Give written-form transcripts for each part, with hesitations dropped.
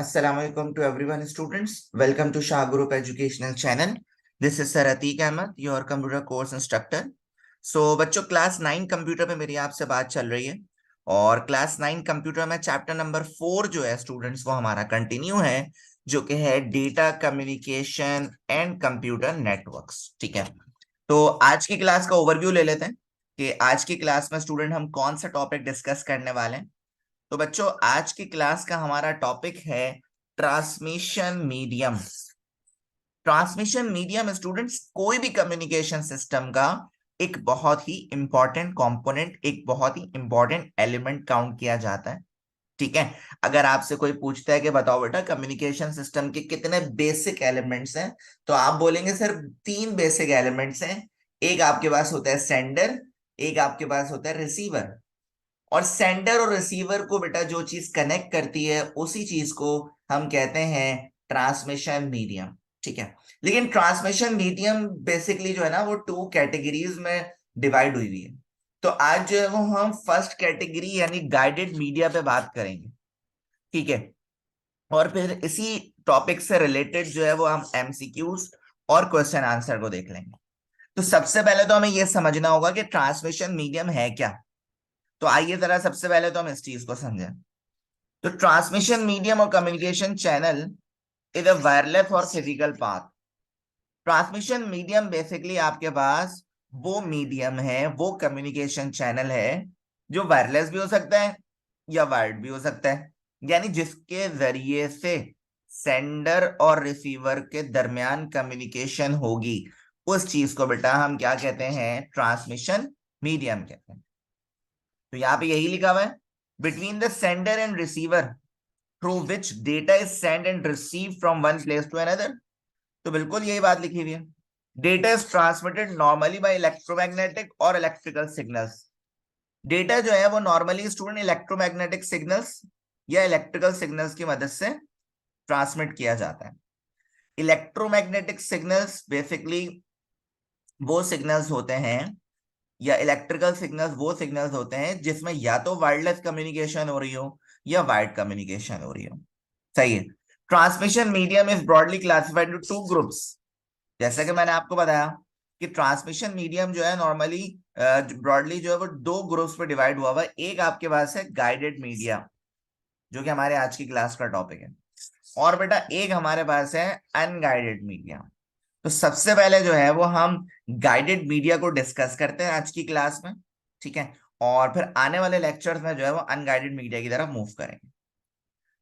Assalamualaikum to everyone, students. Welcome to Shah Group Educational Channel. This is Sir Atiq Ahmed, your computer course instructor. So बच्चों class 9 computer पे मेरी आपसे बात चल रही है और क्लास 9 कंप्यूटर में चैप्टर नंबर 4 जो है स्टूडेंट्स वो हमारा कंटिन्यू है, जो कि है data communication and computer networks. ठीक है, तो आज की क्लास का ओवरव्यू ले लेते हैं कि आज की क्लास में स्टूडेंट हम कौन सा टॉपिक डिस्कस करने वाले हैं। तो बच्चों आज की क्लास का हमारा टॉपिक है transmission medium. Transmission medium students कोई भी कम्युनिकेशन सिस्टम का एक बहुत ही इंपॉर्टेंट कंपोनेंट, एक बहुत ही इंपॉर्टेंट एलिमेंट काउंट किया जाता है। ठीक है, अगर आपसे कोई पूछता है कि बताओ बेटा कम्युनिकेशन सिस्टम के कितने बेसिक एलिमेंट्स हैं, तो आप बोलेंगे सर 3 बेसिक एलिमेंट्स हैं। एक आपके पास होता है सेंडर, एक आपके पास होता है रिसीवर। और सेंडर और रिसीवर को बेटा जो चीज कनेक्ट करती है उसी चीज को हम कहते हैं ट्रांसमिशन मीडियम। ठीक है, लेकिन ट्रांसमिशन मीडियम बेसिकली जो है ना वो 2 कैटेगरीज में डिवाइड हुई हुई है। तो आज जो है वो हम फर्स्ट कैटेगरी यानी गाइडेड मीडिया पे बात करेंगे। ठीक है, और फिर इसी टॉपिक से रिलेटेड जो है वो हम एमसीक्यूज और क्वेश्चन आंसर को देख लेंगे। तो सबसे पहले तो हमें यह समझना होगा कि ट्रांसमिशन मीडियम है क्या। तो आइए जरा सबसे पहले तो हम इस चीज को समझें। तो ट्रांसमिशन मीडियम और communication channel is a wireless or physical path. Transmission medium basically आपके पास वो मीडियम है, वो कम्युनिकेशन चैनल है जो वायरलेस भी हो सकता है या वायर्ड भी हो सकता है, यानी जिसके जरिए से सेंडर और रिसीवर के दरमियान कम्युनिकेशन होगी, उस चीज को बेटा हम क्या कहते हैं, ट्रांसमिशन मीडियम कहते हैं। तो यहां पे यही लिखा हुआ है, between the sender and receiver through which data is send and receive from one place to another. तो बिल्कुल यही बात लिखी हुई है। Data is transmitted normally by electromagnetic और इलेक्ट्रिकल सिग्नल्स। डेटा जो है वो नॉर्मली स्टूडेंट इलेक्ट्रोमैग्नेटिक सिग्नल्स या इलेक्ट्रिकल सिग्नल्स की मदद से ट्रांसमिट किया जाता है। इलेक्ट्रोमैग्नेटिक सिग्नल्स बेसिकली वो सिग्नल्स होते हैं, या इलेक्ट्रिकल सिग्नल्स वो सिग्नल्स होते हैं जिसमें या तो वायरलेस कम्युनिकेशन हो रही हो या वायर्ड कम्युनिकेशन हो रही हो। सही है। Transmission medium is broadly classified to 2 groups. जैसा कि मैंने आपको बताया कि ट्रांसमिशन मीडियम जो है नॉर्मली ब्रॉडली जो है वो 2 ग्रुप्स पे डिवाइड हुआ हुआ है। एक आपके पास है गाइडेड मीडिया, जो कि हमारे आज की क्लास का टॉपिक है, और बेटा एक हमारे पास है अनगाइडेड मीडिया। तो सबसे पहले जो है वो हम गाइडेड मीडिया को डिस्कस करते हैं आज की क्लास में। ठीक है, और फिर आने वाले लेक्चर्स में जो है वो अनगाइडेड मीडिया की तरफ मूव करेंगे।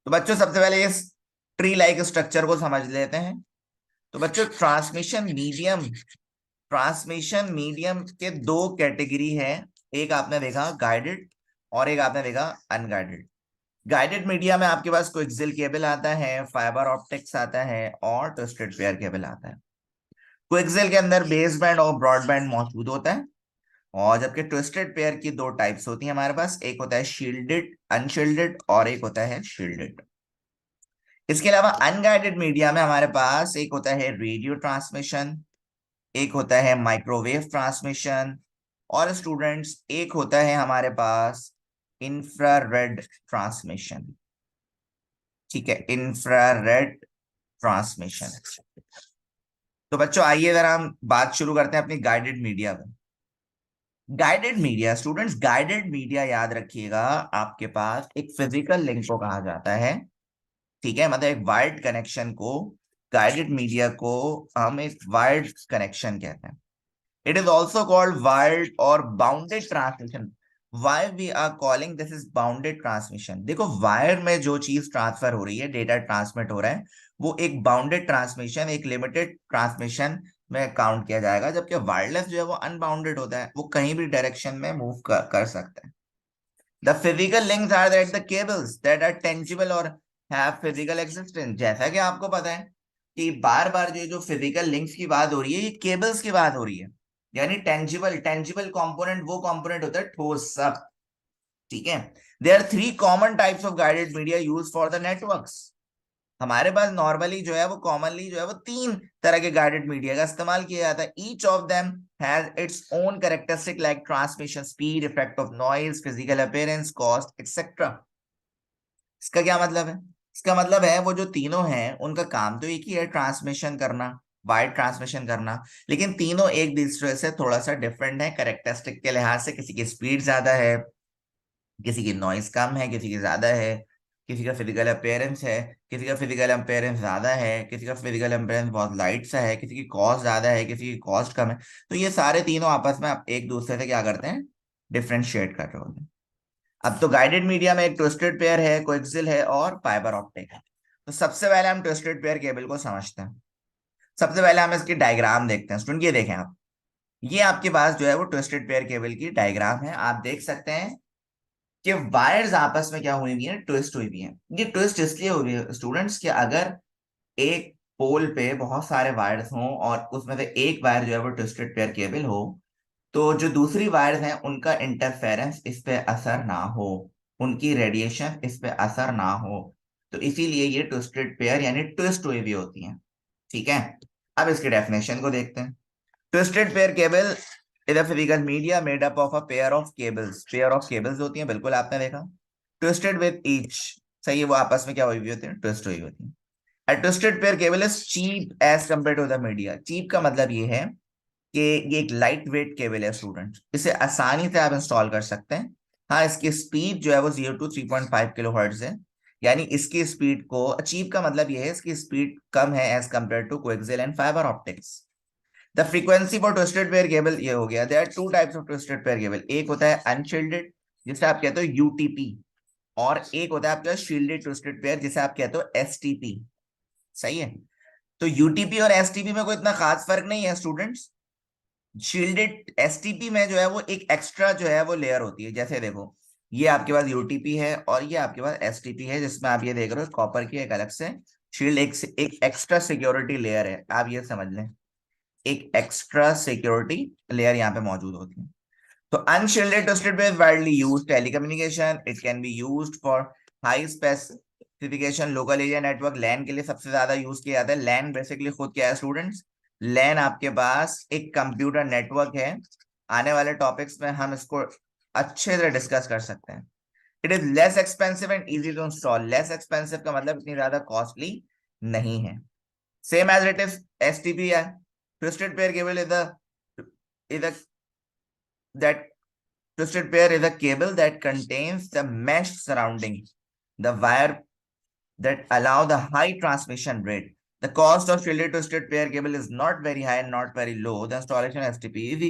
तो बच्चों सबसे पहले इस ट्री लाइक स्ट्रक्चर को समझ लेते हैं। तो बच्चों ट्रांसमिशन मीडियम के 2 कैटेगरी है। एक आपने देखा गाइडेड और एक आपने देखा अनगाइडेड। गाइडेड मीडिया में आपके पास कोएक्सियल केबल आता है, फाइबर ऑप्टिक्स आता है और ट्विस्टेड पेयर केबल आता है। कोएक्सियल के अंदर बेस बैंड और ब्रॉडबैंड मौजूद होता है, और जबकि ट्विस्टेड पेयर की 2 टाइप्स होती है हमारे पास, एक होता है शील्डेड अनशील्डेड और एक होता है शील्डेड। इसके अलावा अनगाइडेड मीडिया में हमारे पास एक होता है रेडियो ट्रांसमिशन, एक होता है माइक्रोवेव ट्रांसमिशन, और स्टूडेंट्स एक होता है हमारे पास इंफ्रारेड ट्रांसमिशन। ठीक है, इंफ्रारेड ट्रांसमिशन। तो बच्चों आइए अगर हम बात शुरू करते हैं अपनी गाइडेड मीडिया में। Guided media students, guided media याद रखिएगा आपके पास एक फिजिकल लिंक को कहा जाता है। ठीक है, मतलब एक वायर्ड कनेक्शन को, गाइडेड मीडिया को हम एक वायर्ड कनेक्शन कहते हैं। It is also called wired or bounded transmission. Why we are calling this is bounded transmission. देखो वायर में जो चीज ट्रांसफर हो रही है, डेटा ट्रांसमिट हो रहा है, वो एक बाउंडेड ट्रांसमिशन, एक लिमिटेड ट्रांसमिशन में काउंट किया जाएगा, जबकि वायरलेस जो है वो अनबाउंडेड होता है, वो कहीं भी डायरेक्शन में मूव कर सकता है। The physical links are that the cables that are tangible और हैव फिजिकल एग्जिस्टेंस। जैसा कि आपको पता है कि बार बार जो फिजिकल लिंक्स की बात हो रही है, ये केबल्स की बात हो रही है, यानी टेंजिबल टेंजिबल कंपोनेंट वो कंपोनेंट होता है ठोस सा। ठीक है, there are 3 common types of guided media used for the networks. हमारे पास नॉर्मली जो है वो कॉमनली जो है वो 3 तरह के गाइडेड मीडिया का इस्तेमाल किया जाता है। Each of them has its own characteristic like transmission speed, effect of noise, physical appearance, cost etcetera. इसका क्या मतलब है? इसका मतलब है वो जो तीनों हैं उनका काम तो एक ही है, ट्रांसमिशन करना, वायर ट्रांसमिशन करना। लेकिन तीनों एक दूसरे से थोड़ा सा डिफरेंट है कैरेक्टरिस्टिक के लिहाज से। किसी की स्पीड ज्यादा है, किसी की नॉइस कम है, किसी की ज्यादा है, किसी का फिजिकल अपीयरेंस है, किसी का फिजिकल अपीयरेंस ज्यादा है, किसी का फिजिकल अपीयरेंस बहुत लाइट सा है, किसी की कॉस्ट ज्यादा है, किसी की कॉस्ट कम है। तो ये सारे तीनों आपस में एक दूसरे से क्या करते हैं, डिफ्रेंशिएट कर रहे होते हैं। अब तो गाइडेड मीडिया में एक ट्विस्टेड पेयर है, कोएक्सियल है और फाइबर ऑप्टिक है। तो सबसे पहले हम ट्विस्टेड पेयर केबल को समझते हैं। सबसे पहले हम इसकी डायग्राम देखते हैं। स्टूडेंट ये देखें आप, ये आपके पास जो है वो ट्विस्टेड पेयर केबल की डायग्राम है। आप देख सकते हैं कि वायर्स आपस में क्या हुई हुई है, ट्विस्ट हुई हुई है। ये ट्विस्ट इसलिए हो रही है स्टूडेंट्स कि अगर एक पोल पे बहुत सारे वायर्स हों और उसमें से एक वायर जो है वो ट्विस्टेड पेयर केबल हो, तो जो दूसरी वायर्स हैं उनका इंटरफेरेंस इस पे असर ना हो, उनकी रेडिएशन इस पे असर ना हो। तो इसीलिए ये ट्विस्टेड पेयर यानी ट्विस्ट हुई हुई होती हैं। ठीक है, अब इसके डेफिनेशन को देखते हैं। Twisted pair cable is a physical media made up of a pair of cables. Pair of cables होती हैं, बिल्कुल आपने देखा। ट्विस्टेड विद ईच, सही है, वो आपस में क्या हुई हुई होती है, ट्विस्ट हुई होती है। A twisted pair cable is cheap as compared to the media। Cheap का मतलब ये है कि ये एक लाइट वेट केबल है स्टूडेंट, इसे आसानी से आप इंस्टॉल कर सकते हैं। हाँ, इसकी स्पीड जो है वो 0 to 3.5 किलो हर्ट्ज है। यानी इसकी स्पीड को, चीप का मतलब ये है इसकी स्पीड कम है as compare to coaxial and fibre optics. The frequency for twisted pair cable ये हो गया। There are two types of twisted pair cable. एक होता है अनशील्डेड जिसे आप कहते हो यूटीपी, और एक होता है आपका शील्डेड ट्विस्टेड पेयर जिसे आप कहते हो एसटीपी। सही है, तो यूटीपी और एसटीपी में कोई इतना खास फर्क नहीं है स्टूडेंट्स। शील्डेड एसटीपी में जो है वो एक एक्स्ट्रा जो है वो लेयर होती है। जैसे देखो, ये आपके पास यूटीपी है और ये आपके पास एसटीपी है, जिसमें आप ये देख रहे हो कॉपर की एक अलग से शील्ड, एक एक्स्ट्रा सिक्योरिटी लेयर है। आप ये समझ लें, एक एक्स्ट्रा सिक्योरिटी लेयर यहाँ पे मौजूद होती है। तो unshielded twisted wave widely used telecommunication. It can be used for high specification local area network. LAN के लिए सबसे ज्यादा यूज किया जाता है। लैन बेसिकली खुद क्या है स्टूडेंट्स, लैन आपके पास एक कंप्यूटर नेटवर्क है। आने वाले टॉपिक्स में हम इसको अच्छे से डिस्कस कर सकते हैं। It is less expensive and easy to install. Less expensive का मतलब इतनी ज्यादा कॉस्टली नहीं है। Same as it is STP है। Twisted pair cable is that twisted pair is a cable that contains the mesh surrounding the wire that allow the high transmission rate. The cost of shielded twisted pair cable is not very high and not very low. The installation STP is easy.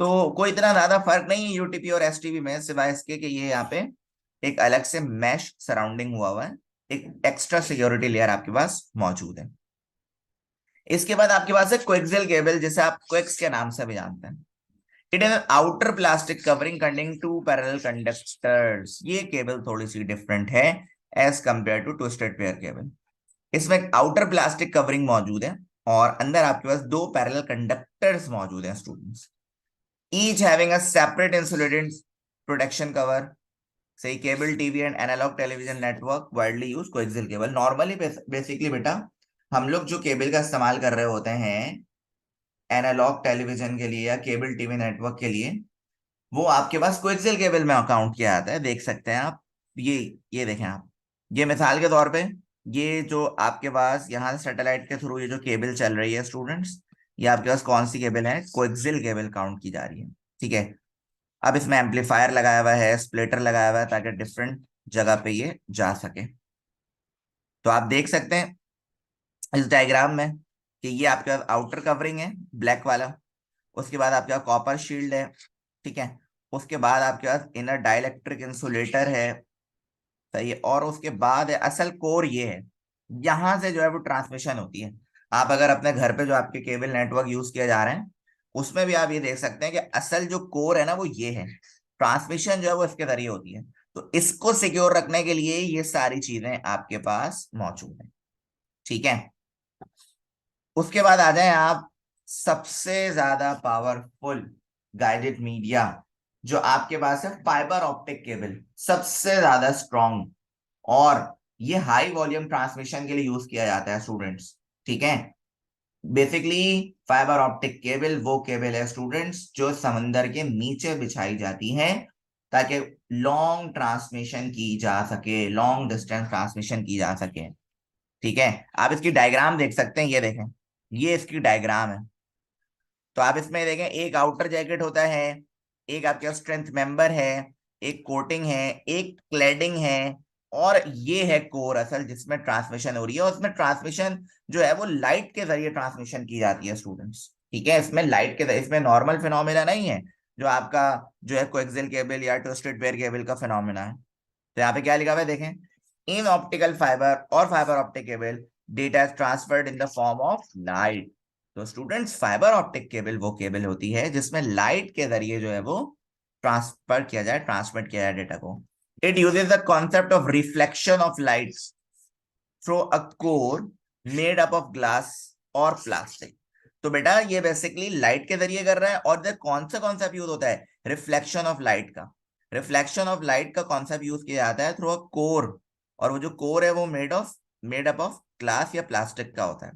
तो कोई इतना ज्यादा फर्क नहीं है UTP और STP में, सिवाय इसके कि ये यहाँ पे एक अलग से मैश सराउंडिंग हुआ है, एक एक्स्ट्रा सिक्योरिटी लेयर आपके पास मौजूद है। इसके बाद आपके पास है कोएक्सियल केबल, जिसे आप कोएक्स के नाम से भी जानते हैं। It is outer plastic covering containing two parallel conductors. ये केबल थोड़ी सी डिफरेंट है as compare to twisted pair cable. इसमें एक आउटर प्लास्टिक कवरिंग मौजूद है और अंदर आपके पास दो पैरेलल कंडक्टर्स मौजूद हैं students, each having a separate insulated protection cover. सही, cable TV and analogue television network widely use coaxial cable. Normally basically बेटा, हम लोग जो केबल का इस्तेमाल कर रहे होते हैं एनालॉग टेलीविजन के लिए या केबल टीवी नेटवर्क के लिए, वो आपके पास कोएक्सियल केबल में अकाउंट किया जाता है। देख सकते हैं आप, ये देखें आप, ये मिसाल के तौर पे, ये जो आपके पास यहाँ से सैटेलाइट के थ्रू ये जो केबल चल रही है स्टूडेंट्स, ये आपके पास कौन सी केबल है, कोएक्सियल केबल काउंट की जा रही है। ठीक है, अब इसमें एम्पलीफायर लगाया हुआ है, स्प्लिटर लगाया हुआ है, ताकि डिफरेंट जगह पे ये जा सके। तो आप देख सकते हैं इस डायग्राम में कि ये आपके पास आउटर कवरिंग है ब्लैक वाला, उसके बाद आपके पास कॉपर शील्ड है। ठीक है, उसके बाद आपके पास इनर डाइलेक्ट्रिक इंसुलेटर है। सही है, और उसके बाद है असल कोर, ये है, यहां से जो है वो ट्रांसमिशन होती है। आप अगर अपने घर पे जो आपके केबल नेटवर्क यूज किए जा रहे हैं उसमें भी आप ये देख सकते हैं कि असल जो कोर है ना वो ये है, ट्रांसमिशन जो है वो इसके जरिए होती है। तो इसको सिक्योर रखने के लिए ये सारी चीजें आपके पास मौजूद है। ठीक है, उसके बाद आ जाए आप सबसे ज्यादा पावरफुल गाइडेड मीडिया जो आपके पास है, फाइबर ऑप्टिक केबल, सबसे ज्यादा स्ट्रॉन्ग, और ये हाई वॉल्यूम ट्रांसमिशन के लिए यूज किया जाता है स्टूडेंट्स। ठीक है, बेसिकली फाइबर ऑप्टिक केबल वो केबल है स्टूडेंट्स जो समंदर के नीचे बिछाई जाती है ताकि लॉन्ग ट्रांसमिशन की जा सके, लॉन्ग डिस्टेंस ट्रांसमिशन की जा सके। ठीक है, आप इसकी डायग्राम देख सकते हैं, ये देखें, ये इसकी डायग्राम है। तो आप इसमें देखें, एक आउटर जैकेट होता है, एक आपके पास स्ट्रेंथ मेंबर है, एक कोटिंग है, एक क्लैडिंग है, और ये है कोर असल जिसमें ट्रांसमिशन हो रही है। और इसमें ट्रांसमिशन जो है वो लाइट के जरिए ट्रांसमिशन की जाती है स्टूडेंट्स। ठीक है, इसमें लाइट के इसमें नॉर्मल फिनोमेना नहीं है जो आपका जो है कोएक्सियल केबल या ट्विस्टेड पेयर केबल का फिनोमेना है। तो यहाँ पे क्या लिखा हुआ है देखें, इन ऑप्टिकल फाइबर और fibre optic cable data is transferred in the form of light. तो स्टूडेंट्स, फाइबर ऑप्टिक केबल वो केबल होती है जिसमें लाइट के जरिए जो है वो ट्रांसफर किया जाए, ट्रांसमिट किया जाए डेटा को। It uses the concept of reflection of light through a core made up of glass और प्लास्टिक। तो बेटा ये बेसिकली लाइट के जरिए कर रहा है, और इधर कौन सा कॉन्सेप्ट यूज होता है, रिफ्लेक्शन ऑफ लाइट का। रिफ्लेक्शन ऑफ लाइट का कॉन्सेप्ट यूज किया जाता है थ्रू अ कोर, और वो जो कोर है वो मेड अप ऑफ ग्लास या प्लास्टिक का होता है।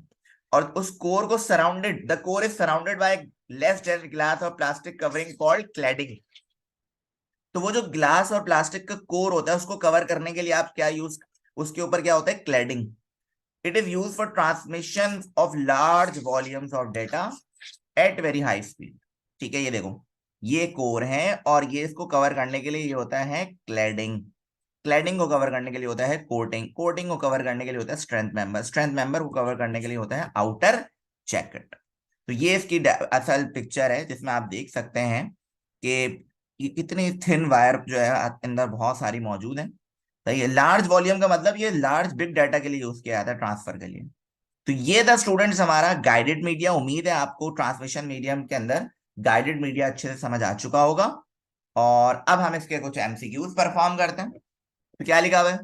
और उस कोर को surrounded, the core is surrounded by less dense glass और प्लास्टिक कवरिंग कॉल्ड क्लैडिंग। तो वो जो ग्लास और प्लास्टिक का कोर होता है उसको कवर करने के लिए आप क्या यूज, उसके ऊपर क्या होता है, cladding. It is use for transmission of large volumes of data at very high speed. ठीक है, ये देखो, ये कोर है और ये इसको कवर करने के लिए ये होता है क्लैडिंग। क्लैडिंग को कवर करने के लिए होता है कोटिंग। कोटिंग को कवर करने के लिए होता है स्ट्रेंथ मेंबर। स्ट्रेंथ मेंबर को कवर करने के लिए होता है आउटर जैकेट। तो ये इसकी असल पिक्चर है जिसमें आप देख सकते हैं कि ये कितनी थिन वायर जो है अंदर बहुत सारी मौजूद है। तो ये लार्ज वॉल्यूम का मतलब ये लार्ज बिग डाटा के लिए यूज किया जाता है, ट्रांसफर के लिए। तो ये था स्टूडेंट्स हमारा गाइडेड मीडिया। उम्मीद है आपको ट्रांसमिशन मीडियम के अंदर गाइडेड मीडिया अच्छे से समझ आ चुका होगा। और अब हम इसके कुछ एमसीक्यूज परफॉर्म करते हैं। तो क्या लिखा हुआ है,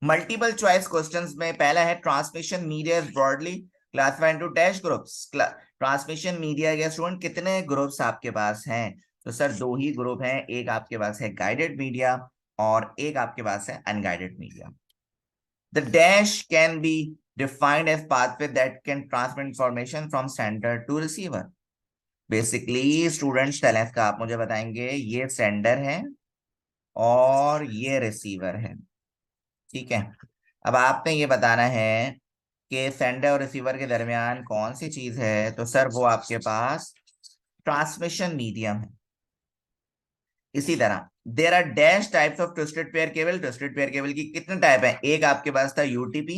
मल्टीपल चॉइस क्वेश्चंस में पहला है, transmission media is broadly classified into dash groups. Transmission media के स्टूडेंट कितने ग्रुप्स आपके पास हैं? तो सर दो ही ग्रुप हैं, एक आपके पास है गाइडेड मीडिया और एक आपके पास है unguided media. The dash can be defined as pathway that can transmit information from sender to receiver. Basically students talent का आप मुझे बताएंगे, ये सेंडर है और ये रिसीवर है। ठीक है, अब आपने ये बताना है कि सेंडर और रिसीवर के दरमियान कौन सी चीज है। तो सर वो आपके पास ट्रांसमिशन मीडियम है। इसी तरह there are dash types of twisted pair cable. Twisted pair cable की कितने टाइप हैं? एक आपके पास था यूटीपी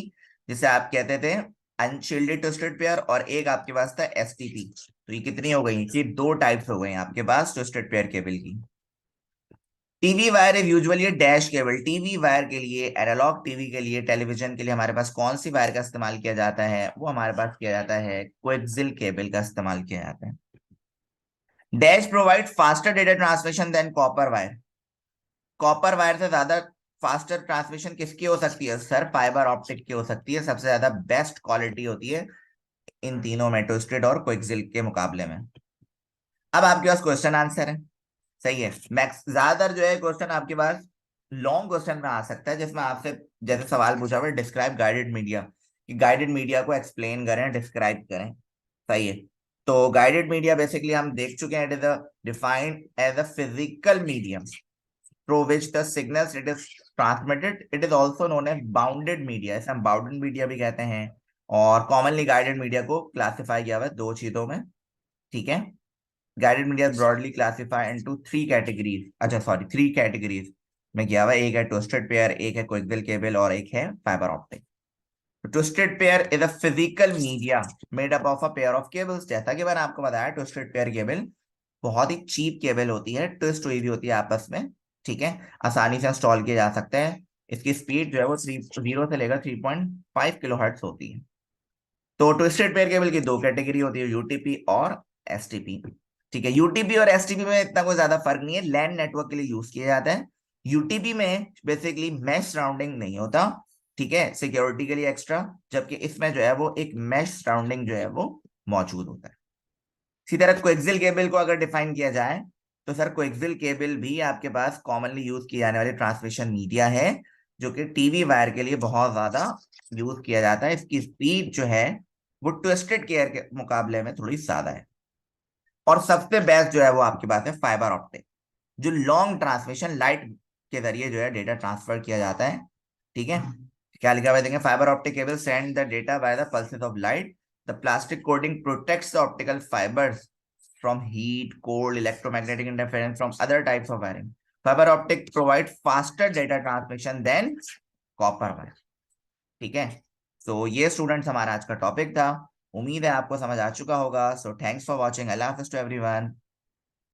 जिसे आप कहते थे अनशील्डेड ट्विस्टेड पेयर, और एक आपके पास था एसटीपी। तो ये कितनी हो गई? ये दो टाइप्स हो गई आपके पास ट्विस्टेड पेयर केबल की। TV wire is usually dash cable. TV wire के लिए, एनालॉग टीवी के लिए, टेलीविजन के लिए हमारे पास कौन सी वायर का इस्तेमाल किया जाता है? वो हमारे पास किया जाता है कोएक्सियल केबल का इस्तेमाल किया जाता है। Dash provide faster data transmission than copper wire. Copper wire से ज्यादा फास्टर ट्रांसमिशन किसकी हो सकती है? सर फाइबर ऑप्टिक की हो सकती है। सबसे ज्यादा बेस्ट क्वालिटी होती है इन तीनों में, ट्विस्टेड और कोएक्सियल के मुकाबले में। अब आपके पास क्वेश्चन आंसर है, सही है। मैक्स ज्यादातर जो है क्वेश्चन आपके पास लॉन्ग क्वेश्चन में आ सकता है जिसमें आपसे जैसे सवाल पूछा हुआ, डिस्क्राइब गाइडेड मीडिया, कि गाइडेड मीडिया को एक्सप्लेन करें, डिस्क्राइब करें। सही है, तो गाइडेड मीडिया बेसिकली हम देख चुके हैं, it is defined as a physical medium through which the signals it is transmitted. It is also known as bounded media, इसे हम bounded media भी कहते हैं। और commonly guided media को classify किया हुआ है दो चीजों में। ठीक है, guided media is broadly classified into three categories, अच्छा सॉरी थ्री कैटेगरीज में किया हुआ है। एक है ट्विस्टेड पेयर, एक है कोएक्सियल केबल और एक है fibre optic. Twisted pair is a physical media made up of a pair of cables. जैसा कि मैंने आपको बताया, ट्विस्टेड पेयर केबल बहुत ही चीप केबल होती है, ट्विस्ट हुई भी होती है आपस में। ठीक है, आसानी से इंस्टॉल किए जा सकते हैं। इसकी स्पीड जो है वो 0 से लेकर 3.5 किलोहर्ट्ज होती है। तो ट्विस्टेड पेयर केबल की दो कैटेगरी होती है, यूटीपी और एसटीपी। ठीक है, यूटीपी और एसटीपी में इतना कोई ज्यादा फर्क नहीं है, लैन नेटवर्क के लिए यूज किया जाता है। यूटीपी में बेसिकली मैश सराउंडिंग नहीं होता, ठीक है, सिक्योरिटी के लिए एक्स्ट्रा, जबकि इसमें जो है वो एक मैश सराउंडिंग जो है वो मौजूद होता है। इसी तरह कोएक्सियल केबल को अगर डिफाइन किया जाए तो सर कोएक्सियल केबल भी आपके पास कॉमनली यूज की जाने वाली ट्रांसमिशन मीडिया है, जो कि टीवी वायर के लिए बहुत ज्यादा यूज किया जाता है। इसकी स्पीड जो है वो ट्विस्टेड केयर के मुकाबले में थोड़ी ज्यादा है। और सबसे बेस्ट जो है वो आपके पास है फाइबर ऑप्टिक। जो लॉन्ग ट्रांसमिशन लाइट के जरिए जो है डेटा ट्रांसफर किया जाता है। ठीक है, क्या लिखा हुआ है देखेंगे, fibre optic cable send the data by the pulses of light, the plastic coating protects the optical fibres from heat, cold, electromagnetic interference from other types of wiring. Fiber optic provide faster data transmission than copper wire. ठीक है, तो ये students हमारा आज का topic था। उम्मीद है आपको समझ आ चुका होगा। सो थैंक्स फॉर वॉचिंग, अल्लाह हाफिज टू एवरीवन।